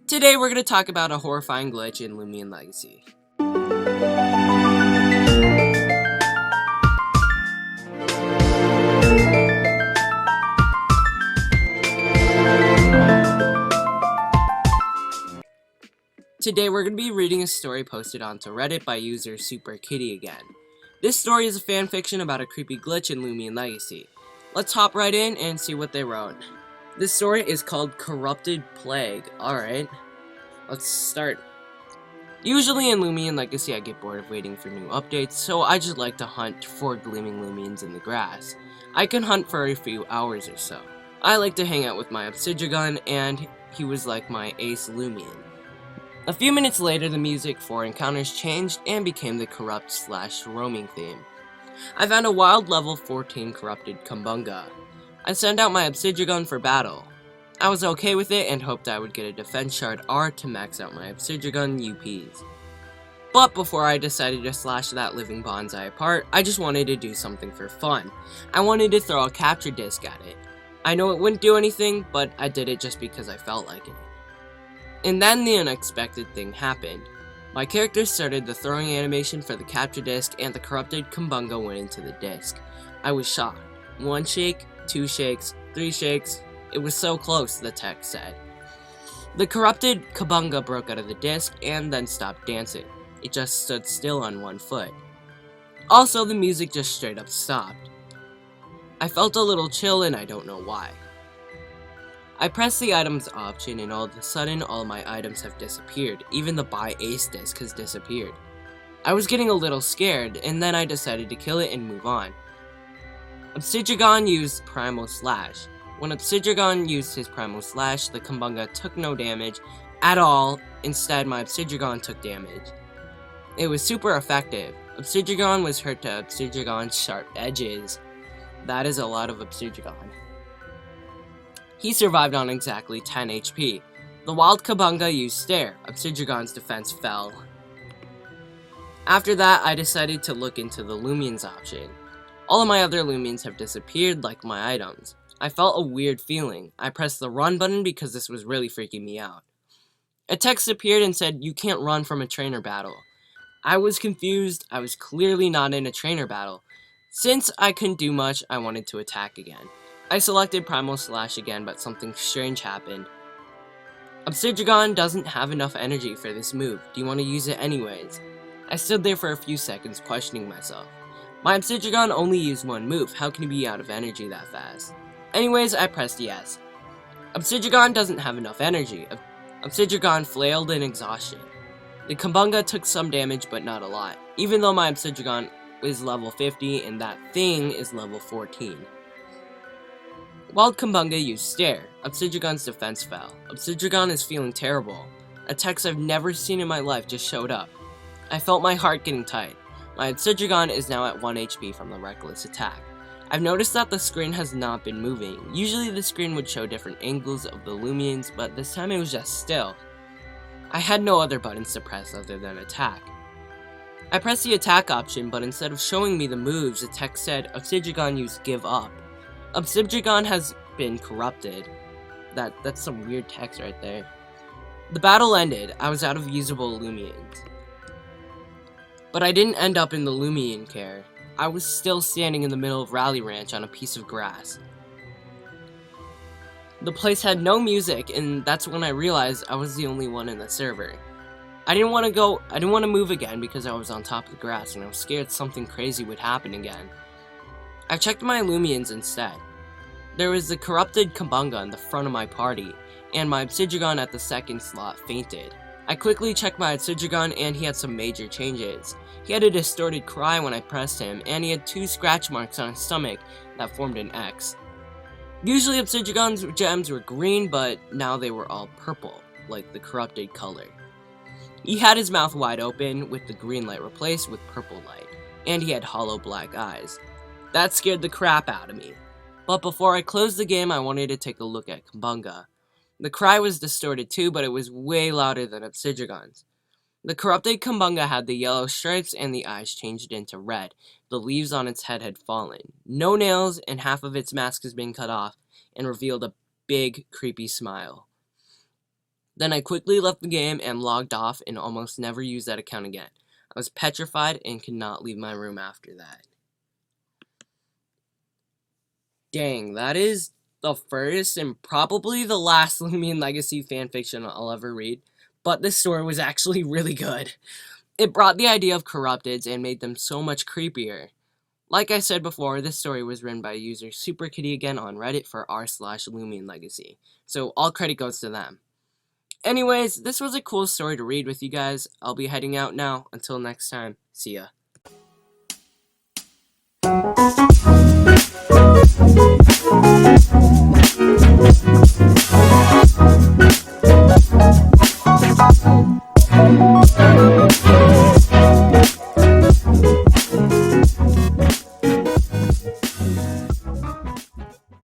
Today we're going to talk about a horrifying glitch in Loomian Legacy. Today we're going to be reading a story posted onto Reddit by user Super Kitty again. This story is a fanfiction about a creepy glitch in Loomian Legacy. Let's hop right in and see what they wrote. This story is called Corrupted Plague. Alright, let's start. Usually in Loomian Legacy I get bored of waiting for new updates, so I just like to hunt for gleaming Loomians in the grass. I can hunt for a few hours or so. I like to hang out with my Obsidian, and he was like my ace Loomian. A few minutes later, the music for encounters changed and became the corrupt/roaming theme. I found a wild level 14 corrupted Kumbunga. I sent out my Obsidian for battle. I was okay with it and hoped I would get a defense shard R to max out my Obsidian UPs. But before I decided to slash that living bonsai apart, I just wanted to do something for fun. I wanted to throw a capture disc at it. I know it wouldn't do anything, but I did it just because I felt like it. And then the unexpected thing happened. My character started the throwing animation for the capture disc and the corrupted Kumbunga went into the disc. I was shocked. 1 shake, 2 shakes, 3 shakes. It was so close, the text said. The corrupted Kumbunga broke out of the disc and then stopped dancing. It just stood still on 1 foot. Also, the music just straight up stopped. I felt a little chill and I don't know why. I pressed the items option and all of a sudden all my items have disappeared. Even the buy ace disc has disappeared. I was getting a little scared and then I decided to kill it and move on. Obsidian used Primal Slash. When Obsidian used his Primal Slash, the Kumbunga took no damage at all. Instead, my Obsidian took damage. It was super effective. Obsidian was hurt to Obsidian's sharp edges. That is a lot of Obsidian. He survived on exactly 10 HP. The wild Kumbunga used Stare. Obsidian's defense fell. After that, I decided to look into the Loomians option. All of my other Loomians have disappeared like my items. I felt a weird feeling. I pressed the run button because this was really freaking me out. A text appeared and said, "You can't run from a trainer battle." I was confused. I was clearly not in a trainer battle. Since I couldn't do much, I wanted to attack again. I selected Primal Slash again, but something strange happened. Obsidian doesn't have enough energy for this move. Do you want to use it anyways? I stood there for a few seconds questioning myself. My Obsidian only used 1 move. How can he be out of energy that fast? Anyways, I pressed yes. Obsidian doesn't have enough energy. Obsidian flailed in exhaustion. The Kumbunga took some damage, but not a lot, even though my Obsidian is level 50 and that thing is level 14. Wild Kumbunga used Stare. Obsidian's defense fell. Obsidian is feeling terrible. A text I've never seen in my life just showed up. I felt my heart getting tight. My Obsidian is now at 1 HP from the reckless attack. I've noticed that the screen has not been moving. Usually the screen would show different angles of the Loomians, but this time it was just still. I had no other buttons to press other than attack. I pressed the attack option, but instead of showing me the moves, the text said Obsidian used Give Up. Obsidian has been corrupted. That's some weird text right there. The battle ended. I was out of usable Loomians. But I didn't end up in the Loomian care. I was still standing in the middle of Rally Ranch on a piece of grass. The place had no music, and that's when I realized I was the only one in the server. I didn't want to move again because I was on top of the grass and I was scared something crazy would happen again. I checked my Loomians instead. There was the corrupted Kumbunga in the front of my party, and my Obsidian at the second slot fainted. I quickly checked my Obsidian and he had some major changes. He had a distorted cry when I pressed him, and he had 2 scratch marks on his stomach that formed an X. Usually Obsidian's gems were green, but now they were all purple, like the corrupted color. He had his mouth wide open, with the green light replaced with purple light, and he had hollow black eyes. That scared the crap out of me. But before I closed the game, I wanted to take a look at Kumbunga. The cry was distorted too, but it was way louder than Obsidian's. The corrupted Kumbunga had the yellow stripes and the eyes changed into red. The leaves on its head had fallen. No nails, and half of its mask has been cut off and revealed a big, creepy smile. Then I quickly left the game and logged off and almost never used that account again. I was petrified and could not leave my room after that. Dang, that is the first and probably the last Loomian Legacy fanfiction I'll ever read, but this story was actually really good. It brought the idea of corrupteds and made them so much creepier. Like I said before, this story was written by user SuperKitty again on Reddit for r/Loomian Legacy, so all credit goes to them. Anyways, this was a cool story to read with you guys. I'll be heading out now. Until next time, see ya.